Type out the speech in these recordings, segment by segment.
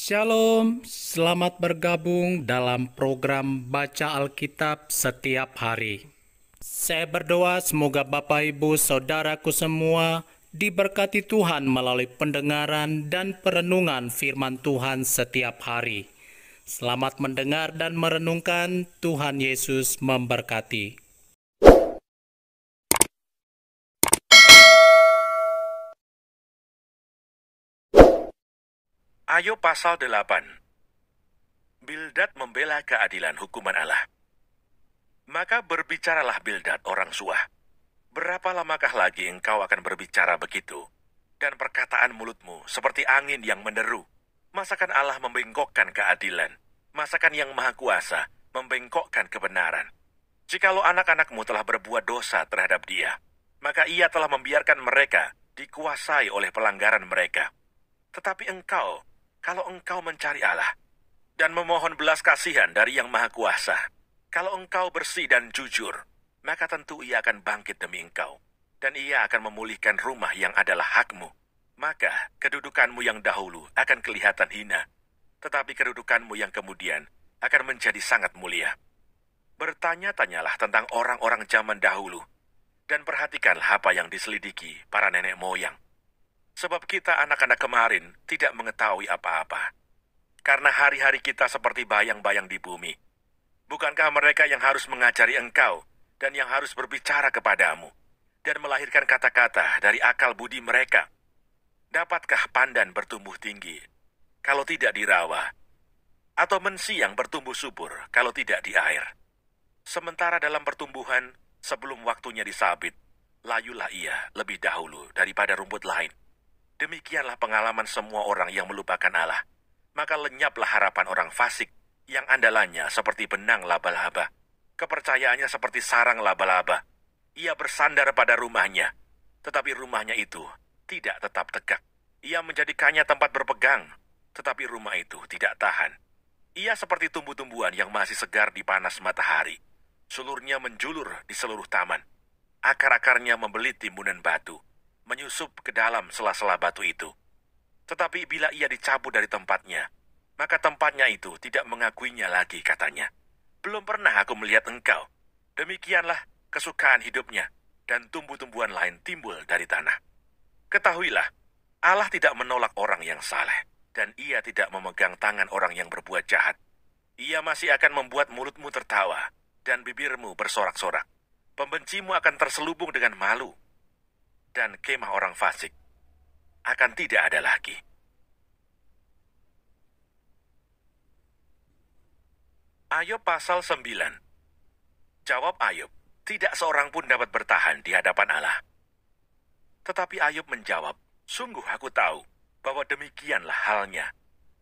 Shalom, selamat bergabung dalam program Baca Alkitab setiap hari. Saya berdoa semoga Bapak Ibu Saudaraku semua diberkati Tuhan melalui pendengaran dan perenungan firman Tuhan setiap hari. Selamat mendengar dan merenungkan. Tuhan Yesus memberkati. Ayub pasal 8. Bildad membela keadilan hukuman Allah. Maka berbicaralah Bildad orang Suah. Berapa lamakah lagi engkau akan berbicara begitu? Dan perkataan mulutmu seperti angin yang menderu. Masakan Allah membengkokkan keadilan? Masakan yang Maha Kuasa membengkokkan kebenaran? Jikalau anak-anakmu telah berbuat dosa terhadap Dia, maka Ia telah membiarkan mereka dikuasai oleh pelanggaran mereka. Tetapi engkau, kalau engkau mencari Allah dan memohon belas kasihan dari Yang Maha Kuasa, kalau engkau bersih dan jujur, maka tentu Ia akan bangkit demi engkau, dan Ia akan memulihkan rumah yang adalah hakmu. Maka kedudukanmu yang dahulu akan kelihatan hina, tetapi kedudukanmu yang kemudian akan menjadi sangat mulia. Bertanya-tanyalah tentang orang-orang zaman dahulu, dan perhatikanlah apa yang diselidiki para nenek moyang. Sebab kita anak-anak kemarin tidak mengetahui apa-apa. Karena hari-hari kita seperti bayang-bayang di bumi. Bukankah mereka yang harus mengajari engkau dan yang harus berbicara kepadamu dan melahirkan kata-kata dari akal budi mereka? Dapatkah pandan bertumbuh tinggi kalau tidak dirawa? Atau mensiang bertumbuh subur kalau tidak di air? Sementara dalam pertumbuhan, sebelum waktunya disabit, layulah ia lebih dahulu daripada rumput lain. Demikianlah pengalaman semua orang yang melupakan Allah. Maka lenyaplah harapan orang fasik yang andalannya seperti benang laba-laba. Kepercayaannya seperti sarang laba-laba. Ia bersandar pada rumahnya, tetapi rumahnya itu tidak tetap tegak. Ia menjadikannya tempat berpegang, tetapi rumah itu tidak tahan. Ia seperti tumbuh-tumbuhan yang masih segar di panas matahari. Sulurnya menjulur di seluruh taman. Akar-akarnya membelit timbunan batu, menyusup ke dalam sela-sela batu itu. Tetapi bila ia dicabut dari tempatnya, maka tempatnya itu tidak mengakuinya lagi, katanya. Belum pernah aku melihat engkau. Demikianlah kesukaan hidupnya, dan tumbuh-tumbuhan lain timbul dari tanah. Ketahuilah, Allah tidak menolak orang yang saleh, dan Ia tidak memegang tangan orang yang berbuat jahat. Ia masih akan membuat mulutmu tertawa, dan bibirmu bersorak-sorak. Pembencimu akan terselubung dengan malu, dan kemah orang fasik akan tidak ada lagi. Ayub pasal 9. Jawab Ayub, tidak seorang pun dapat bertahan di hadapan Allah. Tetapi Ayub menjawab, sungguh aku tahu bahwa demikianlah halnya.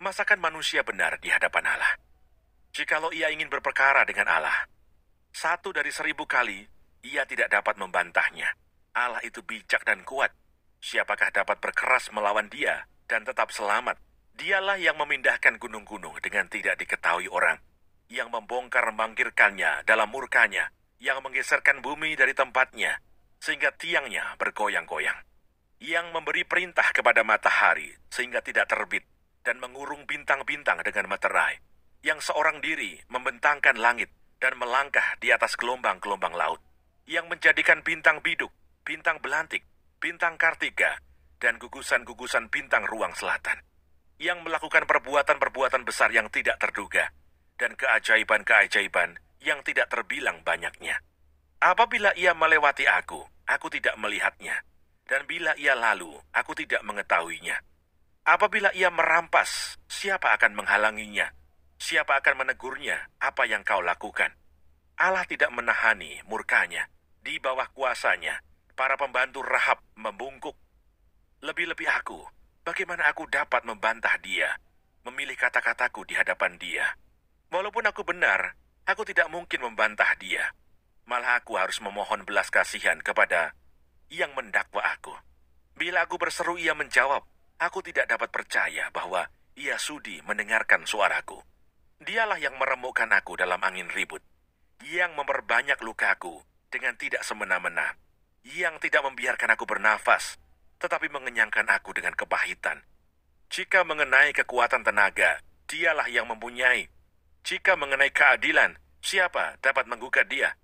Masakan manusia benar di hadapan Allah? Jikalau ia ingin berperkara dengan Allah, 1 dari 1000 kali ia tidak dapat membantahnya. Allah itu bijak dan kuat. Siapakah dapat berkeras melawan Dia dan tetap selamat? Dialah yang memindahkan gunung-gunung dengan tidak diketahui orang, yang membongkar mangkirkannya dalam murkanya, yang menggeserkan bumi dari tempatnya, sehingga tiangnya bergoyang-goyang, yang memberi perintah kepada matahari sehingga tidak terbit, dan mengurung bintang-bintang dengan meterai, yang seorang diri membentangkan langit dan melangkah di atas gelombang-gelombang laut, yang menjadikan bintang biduk, bintang belantik, bintang kartika, dan gugusan-gugusan bintang ruang selatan, yang melakukan perbuatan-perbuatan besar yang tidak terduga, dan keajaiban-keajaiban yang tidak terbilang banyaknya. Apabila ia melewati aku tidak melihatnya, dan bila ia lalu, aku tidak mengetahuinya. Apabila ia merampas, siapa akan menghalanginya? Siapa akan menegurnya apa yang kau lakukan? Allah tidak menahani murkanya, di bawah kuasanya para pembantu Rahab membungkuk. Lebih-lebih aku, bagaimana aku dapat membantah dia, memilih kata-kataku di hadapan dia? Walaupun aku benar, aku tidak mungkin membantah dia. Malah aku harus memohon belas kasihan kepada yang mendakwa aku. Bila aku berseru ia menjawab, aku tidak dapat percaya bahwa ia sudi mendengarkan suaraku. Dialah yang meremukkan aku dalam angin ribut, yang memperbanyak lukaku dengan tidak semena-mena, yang tidak membiarkan aku bernafas, tetapi mengenyangkan aku dengan kepahitan. Jika mengenai kekuatan tenaga, dialah yang mempunyai. Jika mengenai keadilan, siapa dapat menggugat dia?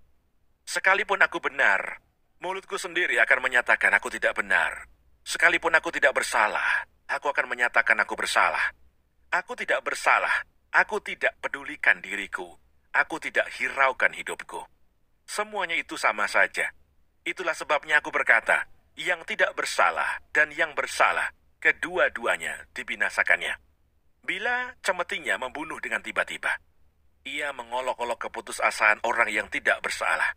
Sekalipun aku benar, mulutku sendiri akan menyatakan aku tidak benar. Sekalipun aku tidak bersalah, aku akan menyatakan aku bersalah. Aku tidak bersalah, aku tidak pedulikan diriku. Aku tidak hiraukan hidupku. Semuanya itu sama saja. Itulah sebabnya aku berkata, yang tidak bersalah dan yang bersalah, kedua-duanya dibinasakannya. Bila cemetinya membunuh dengan tiba-tiba, ia mengolok-olok keputusasaan orang yang tidak bersalah.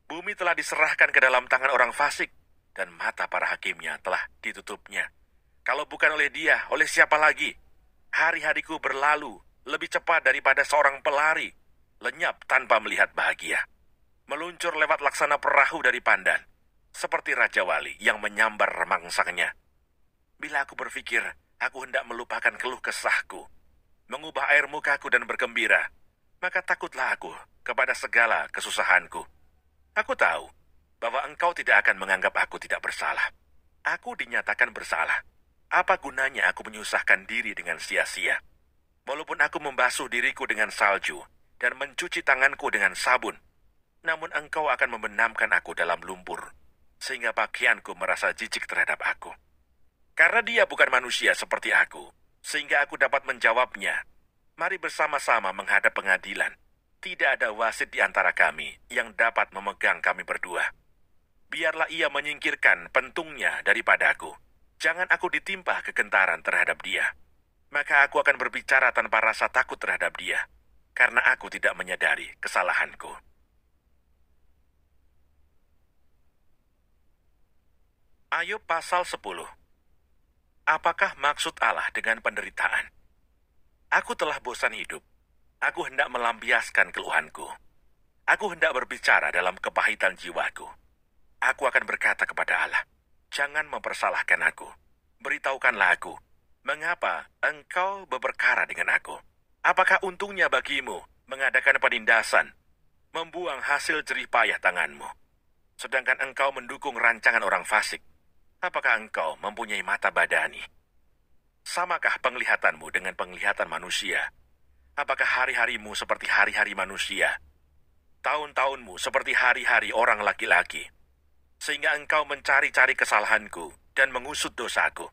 Bumi telah diserahkan ke dalam tangan orang fasik, dan mata para hakimnya telah ditutupnya. Kalau bukan oleh dia, oleh siapa lagi? Hari-hariku berlalu lebih cepat daripada seorang pelari, lenyap tanpa melihat bahagia. Meluncur lewat laksana perahu dari pandan, seperti Raja Wali yang menyambar mangsanya. Bila aku berpikir, aku hendak melupakan keluh kesahku, mengubah air mukaku dan bergembira, maka takutlah aku kepada segala kesusahanku. Aku tahu bahwa engkau tidak akan menganggap aku tidak bersalah. Aku dinyatakan bersalah. Apa gunanya aku menyusahkan diri dengan sia-sia? Walaupun aku membasuh diriku dengan salju dan mencuci tanganku dengan sabun, namun engkau akan membenamkan aku dalam lumpur, sehingga pakaianku merasa jijik terhadap aku. Karena dia bukan manusia seperti aku, sehingga aku dapat menjawabnya. Mari bersama-sama menghadap pengadilan. Tidak ada wasit di antara kami yang dapat memegang kami berdua. Biarlah ia menyingkirkan pentungnya daripadaku. Jangan aku ditimpa kegentaran terhadap dia. Maka aku akan berbicara tanpa rasa takut terhadap dia, karena aku tidak menyadari kesalahanku. Ayub pasal 10. Apakah maksud Allah dengan penderitaan? Aku telah bosan hidup. Aku hendak melampiaskan keluhanku. Aku hendak berbicara dalam kepahitan jiwaku. Aku akan berkata kepada Allah, jangan mempersalahkan aku. Beritahukanlah aku, mengapa engkau berperkara dengan aku? Apakah untungnya bagimu mengadakan penindasan, membuang hasil jerih payah tanganmu, sedangkan engkau mendukung rancangan orang fasik? Apakah engkau mempunyai mata badani? Samakah penglihatanmu dengan penglihatan manusia? Apakah hari-harimu seperti hari-hari manusia? Tahun-tahunmu seperti hari-hari orang laki-laki? Sehingga engkau mencari-cari kesalahanku dan mengusut dosaku.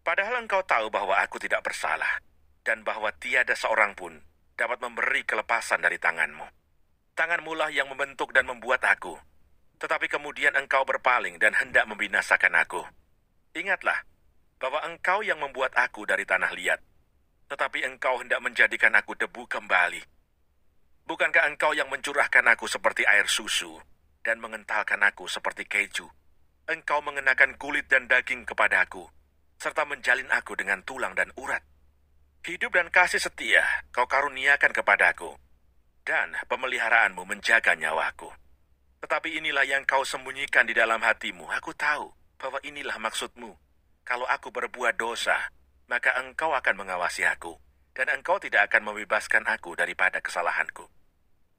Padahal engkau tahu bahwa aku tidak bersalah, dan bahwa tiada seorang pun dapat memberi kelepasan dari tanganmu. Tanganmu lah yang membentuk dan membuat aku. Tetapi kemudian engkau berpaling dan hendak membinasakan aku. Ingatlah bahwa engkau yang membuat aku dari tanah liat, tetapi engkau hendak menjadikan aku debu kembali. Bukankah engkau yang mencurahkan aku seperti air susu dan mengentalkan aku seperti keju? Engkau mengenakan kulit dan daging kepadaku, serta menjalin aku dengan tulang dan urat. Hidup dan kasih setia kau karuniakan kepadaku, dan pemeliharaanmu menjaga nyawaku. Tetapi inilah yang kau sembunyikan di dalam hatimu. Aku tahu bahwa inilah maksudmu. Kalau aku berbuat dosa, maka engkau akan mengawasi aku, dan engkau tidak akan membebaskan aku daripada kesalahanku.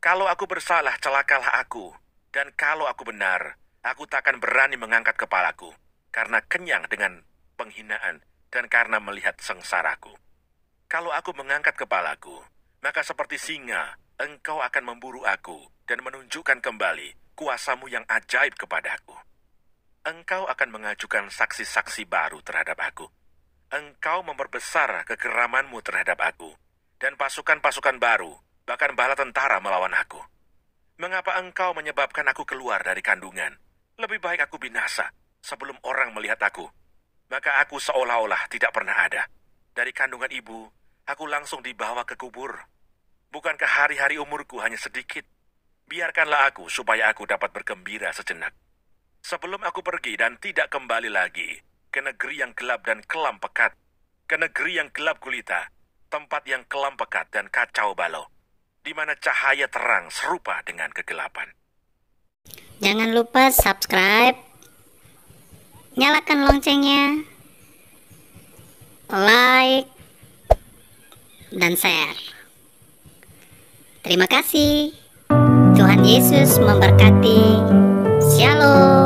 Kalau aku bersalah, celakalah aku, dan kalau aku benar, aku takkan berani mengangkat kepalaku, karena kenyang dengan penghinaan, dan karena melihat sengsaraku. Kalau aku mengangkat kepalaku, maka seperti singa, engkau akan memburu aku, dan menunjukkan kembali kuasamu yang ajaib kepadaku. Engkau akan mengajukan saksi-saksi baru terhadap aku. Engkau memperbesar kegeramanmu terhadap aku, dan pasukan-pasukan baru, bahkan bala tentara melawan aku. Mengapa engkau menyebabkan aku keluar dari kandungan? Lebih baik aku binasa sebelum orang melihat aku. Maka aku seolah-olah tidak pernah ada. Dari kandungan ibu, aku langsung dibawa ke kubur. Bukankah hari-hari umurku hanya sedikit? Biarkanlah aku supaya aku dapat bergembira sejenak. Sebelum aku pergi dan tidak kembali lagi ke negeri yang gelap dan kelam pekat, ke negeri yang gelap gulita, tempat yang kelam pekat dan kacau balau, di mana cahaya terang serupa dengan kegelapan. Jangan lupa subscribe, nyalakan loncengnya, like, dan share. Terima kasih. Tuhan Yesus memberkati. Shalom.